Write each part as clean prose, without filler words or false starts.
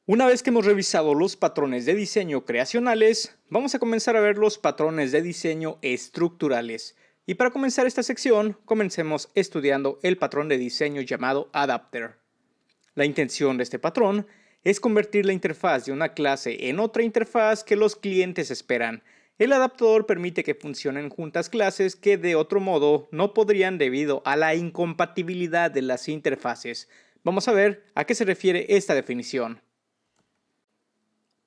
Una vez que hemos revisado los patrones de diseño creacionales, vamos a comenzar a ver los patrones de diseño estructurales. Y para comenzar esta sección, comencemos estudiando el patrón de diseño llamado Adapter. La intención de este patrón es convertir la interfaz de una clase en otra interfaz que los clientes esperan. El adaptador permite que funcionen juntas clases que de otro modo no podrían debido a la incompatibilidad de las interfaces. Vamos a ver a qué se refiere esta definición.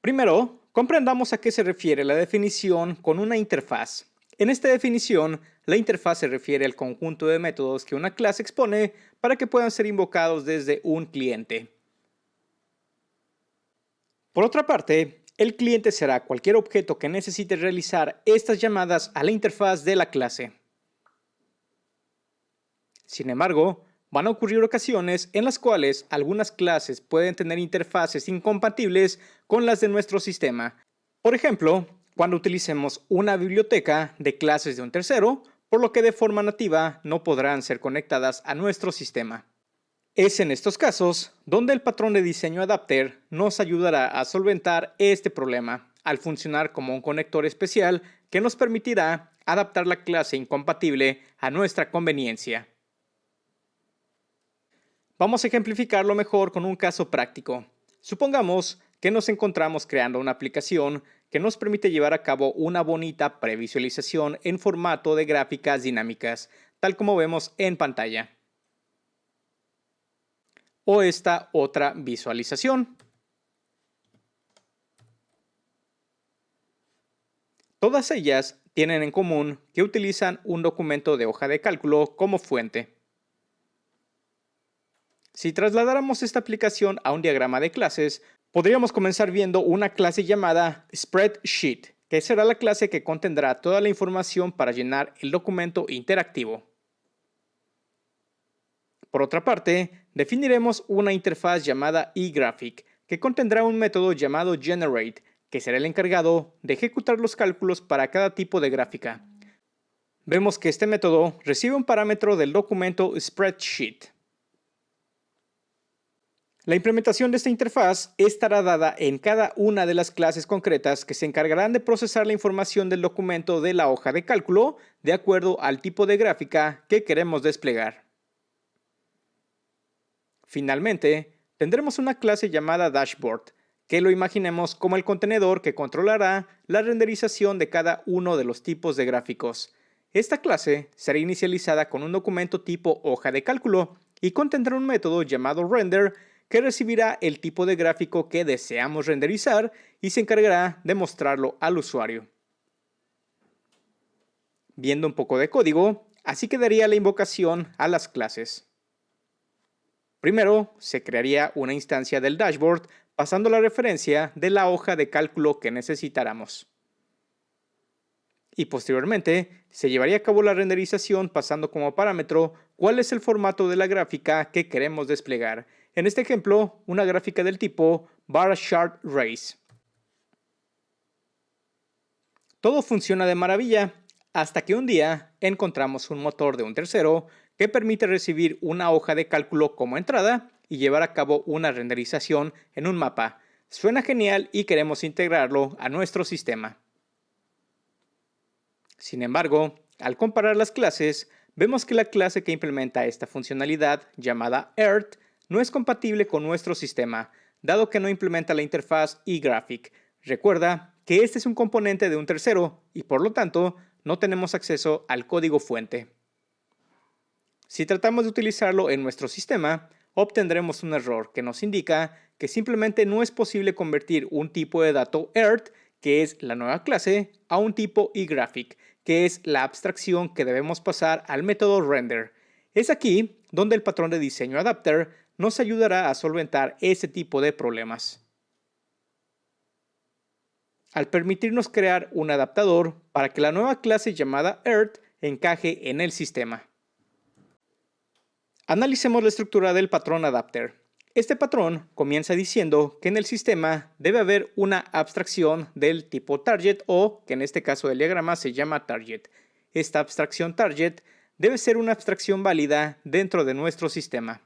Primero, comprendamos a qué se refiere la definición con una interfaz. En esta definición, la interfaz se refiere al conjunto de métodos que una clase expone para que puedan ser invocados desde un cliente. Por otra parte, el cliente será cualquier objeto que necesite realizar estas llamadas a la interfaz de la clase. Sin embargo, van a ocurrir ocasiones en las cuales algunas clases pueden tener interfaces incompatibles con las de nuestro sistema. Por ejemplo, cuando utilicemos una biblioteca de clases de un tercero, por lo que de forma nativa no podrán ser conectadas a nuestro sistema. Es en estos casos donde el patrón de diseño Adapter nos ayudará a solventar este problema, al funcionar como un conector especial que nos permitirá adaptar la clase incompatible a nuestra conveniencia. Vamos a ejemplificarlo mejor con un caso práctico. Supongamos que nos encontramos creando una aplicación que nos permite llevar a cabo una bonita previsualización en formato de gráficas dinámicas, tal como vemos en pantalla. O esta otra visualización. Todas ellas tienen en común que utilizan un documento de hoja de cálculo como fuente. Si trasladáramos esta aplicación a un diagrama de clases, podríamos comenzar viendo una clase llamada Spreadsheet, que será la clase que contendrá toda la información para llenar el documento interactivo. Por otra parte, definiremos una interfaz llamada eGraphic, que contendrá un método llamado Generate, que será el encargado de ejecutar los cálculos para cada tipo de gráfica. Vemos que este método recibe un parámetro del documento Spreadsheet. La implementación de esta interfaz estará dada en cada una de las clases concretas que se encargarán de procesar la información del documento de la hoja de cálculo de acuerdo al tipo de gráfica que queremos desplegar. Finalmente, tendremos una clase llamada Dashboard, que lo imaginemos como el contenedor que controlará la renderización de cada uno de los tipos de gráficos. Esta clase será inicializada con un documento tipo hoja de cálculo y contendrá un método llamado render que recibirá el tipo de gráfico que deseamos renderizar y se encargará de mostrarlo al usuario. Viendo un poco de código, así quedaría la invocación a las clases. Primero, se crearía una instancia del dashboard pasando la referencia de la hoja de cálculo que necesitáramos. Y posteriormente, se llevaría a cabo la renderización pasando como parámetro cuál es el formato de la gráfica que queremos desplegar. En este ejemplo, una gráfica del tipo Bar Chart Race. Todo funciona de maravilla hasta que un día encontramos un motor de un tercero que permite recibir una hoja de cálculo como entrada y llevar a cabo una renderización en un mapa. Suena genial y queremos integrarlo a nuestro sistema. Sin embargo, al comparar las clases, vemos que la clase que implementa esta funcionalidad, llamada Earth, no es compatible con nuestro sistema, dado que no implementa la interfaz eGraphic. Recuerda que este es un componente de un tercero y por lo tanto no tenemos acceso al código fuente. Si tratamos de utilizarlo en nuestro sistema, obtendremos un error que nos indica que simplemente no es posible convertir un tipo de dato Earth, que es la nueva clase, a un tipo eGraphic, que es la abstracción que debemos pasar al método render. Es aquí donde el patrón de diseño Adapter nos ayudará a solventar ese tipo de problemas. Al permitirnos crear un adaptador para que la nueva clase llamada Earth encaje en el sistema. Analicemos la estructura del patrón Adapter. Este patrón comienza diciendo que en el sistema debe haber una abstracción del tipo target o, que en este caso del diagrama se llama target. Esta abstracción target debe ser una abstracción válida dentro de nuestro sistema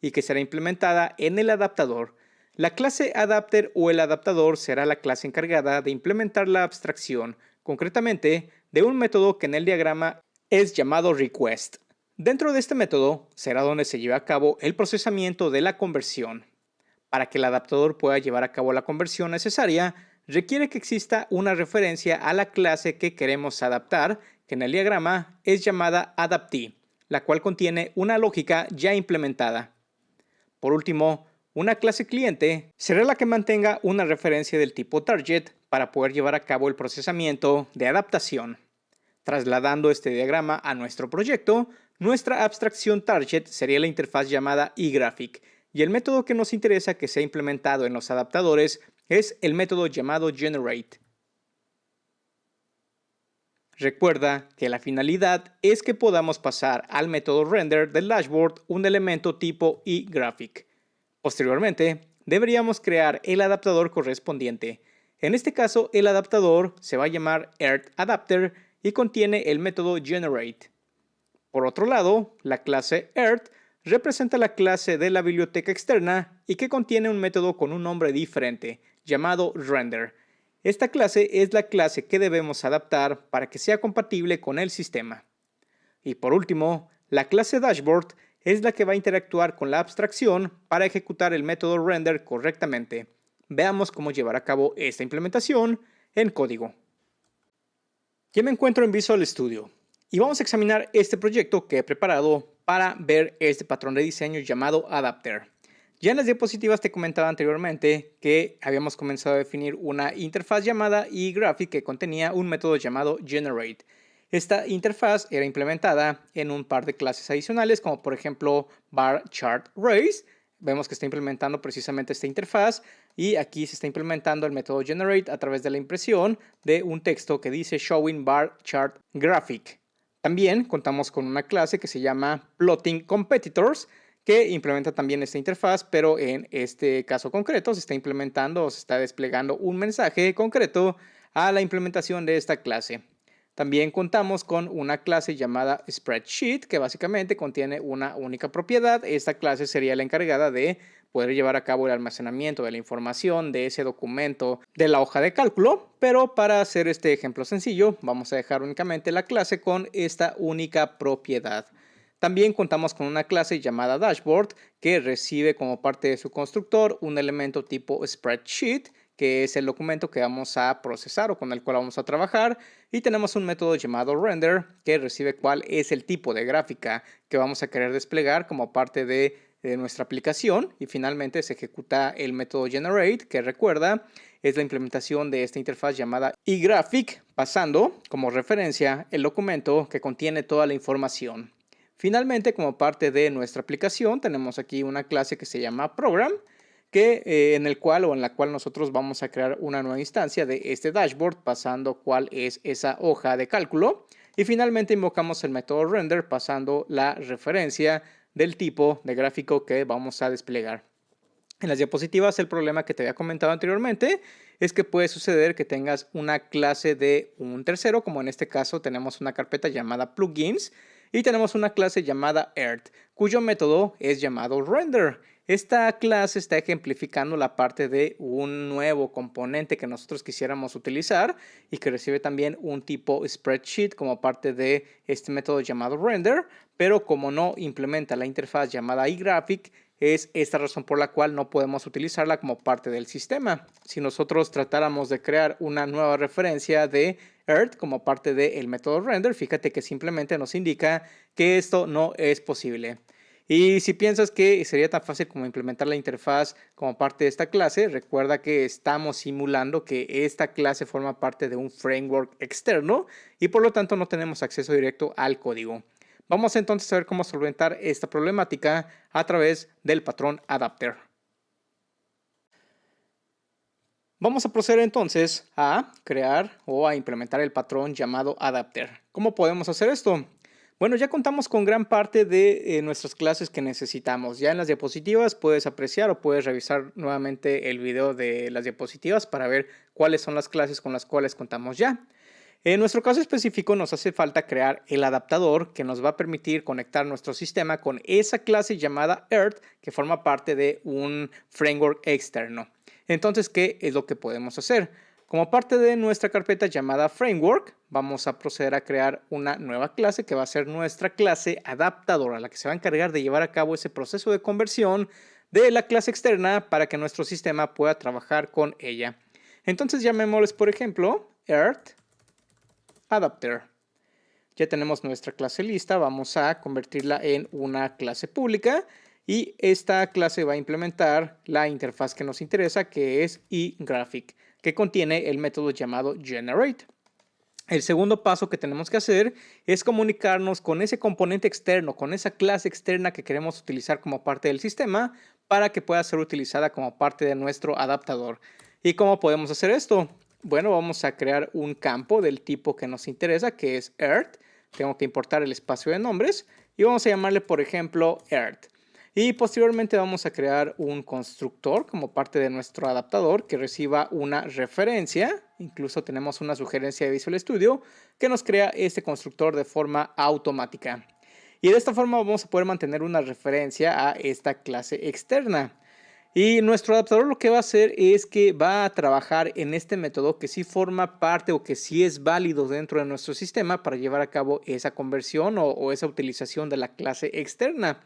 y que será implementada en el adaptador. La clase adapter o el adaptador será la clase encargada de implementar la abstracción, concretamente de un método que en el diagrama es llamado request. Dentro de este método será donde se lleva a cabo el procesamiento de la conversión. Para que el adaptador pueda llevar a cabo la conversión necesaria, requiere que exista una referencia a la clase que queremos adaptar, que en el diagrama es llamada adaptee, la cual contiene una lógica ya implementada. Por último, una clase cliente será la que mantenga una referencia del tipo target para poder llevar a cabo el procesamiento de adaptación. Trasladando este diagrama a nuestro proyecto, nuestra abstracción target sería la interfaz llamada eGraphic, y el método que nos interesa que sea implementado en los adaptadores es el método llamado generate. Recuerda que la finalidad es que podamos pasar al método render del dashboard un elemento tipo eGraphic. Posteriormente, deberíamos crear el adaptador correspondiente. En este caso, el adaptador se va a llamar earthAdapter y contiene el método generate. Por otro lado, la clase earth representa la clase de la biblioteca externa y que contiene un método con un nombre diferente, llamado render. Esta clase es la clase que debemos adaptar para que sea compatible con el sistema. Y por último, la clase dashboard es la que va a interactuar con la abstracción para ejecutar el método render correctamente. Veamos cómo llevar a cabo esta implementación en código. Ya me encuentro en Visual Studio y vamos a examinar este proyecto que he preparado para ver este patrón de diseño llamado adapter. Ya en las diapositivas te comentaba anteriormente que habíamos comenzado a definir una interfaz llamada eGraphic que contenía un método llamado generate. Esta interfaz era implementada en un par de clases adicionales, como por ejemplo bar chart raise. Vemos que está implementando precisamente esta interfaz y aquí se está implementando el método generate a través de la impresión de un texto que dice showing bar chart graphic. También contamos con una clase que se llama plotting competitors, que implementa también esta interfaz, pero en este caso concreto se está implementando o se está desplegando un mensaje concreto a la implementación de esta clase. También contamos con una clase llamada spreadsheet, que básicamente contiene una única propiedad. Esta clase sería la encargada de poder llevar a cabo el almacenamiento de la información de ese documento de la hoja de cálculo, pero para hacer este ejemplo sencillo vamos a dejar únicamente la clase con esta única propiedad. También contamos con una clase llamada dashboard que recibe como parte de su constructor un elemento tipo spreadsheet, que es el documento que vamos a procesar o con el cual vamos a trabajar, y tenemos un método llamado render que recibe cuál es el tipo de gráfica que vamos a querer desplegar como parte de nuestra aplicación, y finalmente se ejecuta el método generate, que recuerda es la implementación de esta interfaz llamada eGraphic, pasando como referencia el documento que contiene toda la información. Finalmente, como parte de nuestra aplicación, tenemos aquí una clase que se llama program, en la cual nosotros vamos a crear una nueva instancia de este dashboard pasando cuál es esa hoja de cálculo. Y finalmente invocamos el método render pasando la referencia del tipo de gráfico que vamos a desplegar. En las diapositivas, el problema que te había comentado anteriormente es que puede suceder que tengas una clase de un tercero, como en este caso tenemos una carpeta llamada plugins y tenemos una clase llamada earth, cuyo método es llamado render. Esta clase está ejemplificando la parte de un nuevo componente que nosotros quisiéramos utilizar y que recibe también un tipo spreadsheet como parte de este método llamado render, pero como no implementa la interfaz llamada eGraphic, es esta razón por la cual no podemos utilizarla como parte del sistema. Si nosotros tratáramos de crear una nueva referencia de earth como parte del método render, fíjate que simplemente nos indica que esto no es posible. Y si piensas que sería tan fácil como implementar la interfaz como parte de esta clase, recuerda que estamos simulando que esta clase forma parte de un framework externo y por lo tanto no tenemos acceso directo al código. Vamos entonces a ver cómo solventar esta problemática a través del patrón adapter. Vamos a proceder entonces a crear o a implementar el patrón llamado adapter. ¿Cómo podemos hacer esto? Bueno, ya contamos con gran parte de nuestras clases que necesitamos. Ya en las diapositivas puedes apreciar o puedes revisar nuevamente el video de las diapositivas para ver cuáles son las clases con las cuales contamos ya. En nuestro caso específico nos hace falta crear el adaptador que nos va a permitir conectar nuestro sistema con esa clase llamada Earth que forma parte de un framework externo. Entonces, ¿qué es lo que podemos hacer? Como parte de nuestra carpeta llamada framework, vamos a proceder a crear una nueva clase que va a ser nuestra clase adaptadora, la que se va a encargar de llevar a cabo ese proceso de conversión de la clase externa para que nuestro sistema pueda trabajar con ella. Entonces llamémosles, por ejemplo, Earth Adapter. Ya tenemos nuestra clase lista, vamos a convertirla en una clase pública y esta clase va a implementar la interfaz que nos interesa, que es eGraphic, que contiene el método llamado generate. El segundo paso que tenemos que hacer es comunicarnos con ese componente externo, con esa clase externa que queremos utilizar como parte del sistema para que pueda ser utilizada como parte de nuestro adaptador. ¿Y cómo podemos hacer esto? Bueno, vamos a crear un campo del tipo que nos interesa, que es Earth. Tengo que importar el espacio de nombres y vamos a llamarle, por ejemplo, Earth. Y posteriormente vamos a crear un constructor como parte de nuestro adaptador que reciba una referencia. Incluso tenemos una sugerencia de Visual Studio que nos crea este constructor de forma automática. Y de esta forma vamos a poder mantener una referencia a esta clase externa. Y nuestro adaptador lo que va a hacer es que va a trabajar en este método que sí forma parte o que sí es válido dentro de nuestro sistema para llevar a cabo esa conversión o esa utilización de la clase externa.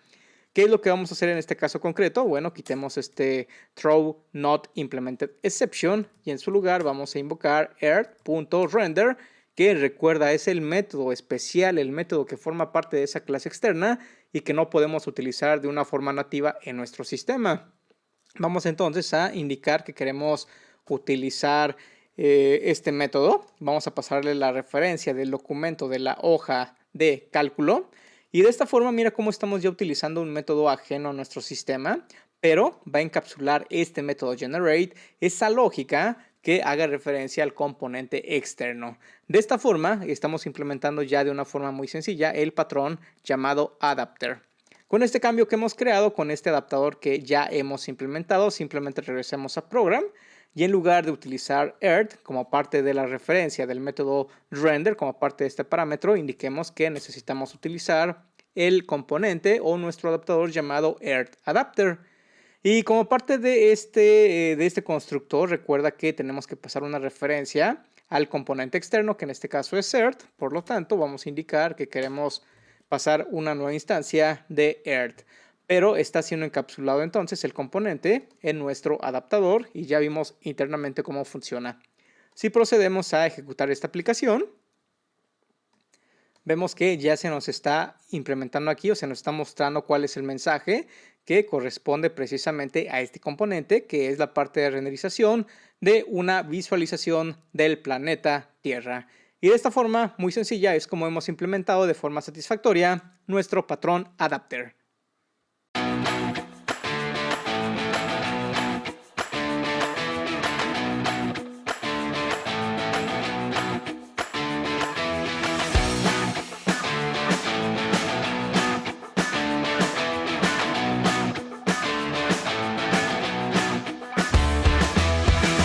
¿Qué es lo que vamos a hacer en este caso concreto? Bueno, quitemos este throw not implemented exception y en su lugar vamos a invocar earth.render, que recuerda es el método especial, el método que forma parte de esa clase externa y que no podemos utilizar de una forma nativa en nuestro sistema. Vamos entonces a indicar que queremos utilizar este método. Vamos a pasarle la referencia del documento de la hoja de cálculo. Y de esta forma, mira cómo estamos ya utilizando un método ajeno a nuestro sistema, pero va a encapsular este método generate, esa lógica que haga referencia al componente externo. De esta forma, estamos implementando ya de una forma muy sencilla el patrón llamado adapter. Con este cambio que hemos creado, con este adaptador que ya hemos implementado, simplemente regresemos a Program y en lugar de utilizar Earth como parte de la referencia del método render, como parte de este parámetro, indiquemos que necesitamos utilizar el componente o nuestro adaptador llamado Earth Adapter. Y como parte de este constructor, recuerda que tenemos que pasar una referencia al componente externo, que en este caso es Earth. Por lo tanto, vamos a indicar que queremos pasar una nueva instancia de Earth, pero está siendo encapsulado entonces el componente en nuestro adaptador y ya vimos internamente cómo funciona. Si procedemos a ejecutar esta aplicación, vemos que ya se nos está implementando aquí o se nos está mostrando cuál es el mensaje que corresponde precisamente a este componente, que es la parte de renderización de una visualización del planeta Tierra. Y de esta forma, muy sencilla, es como hemos implementado de forma satisfactoria nuestro patrón adapter.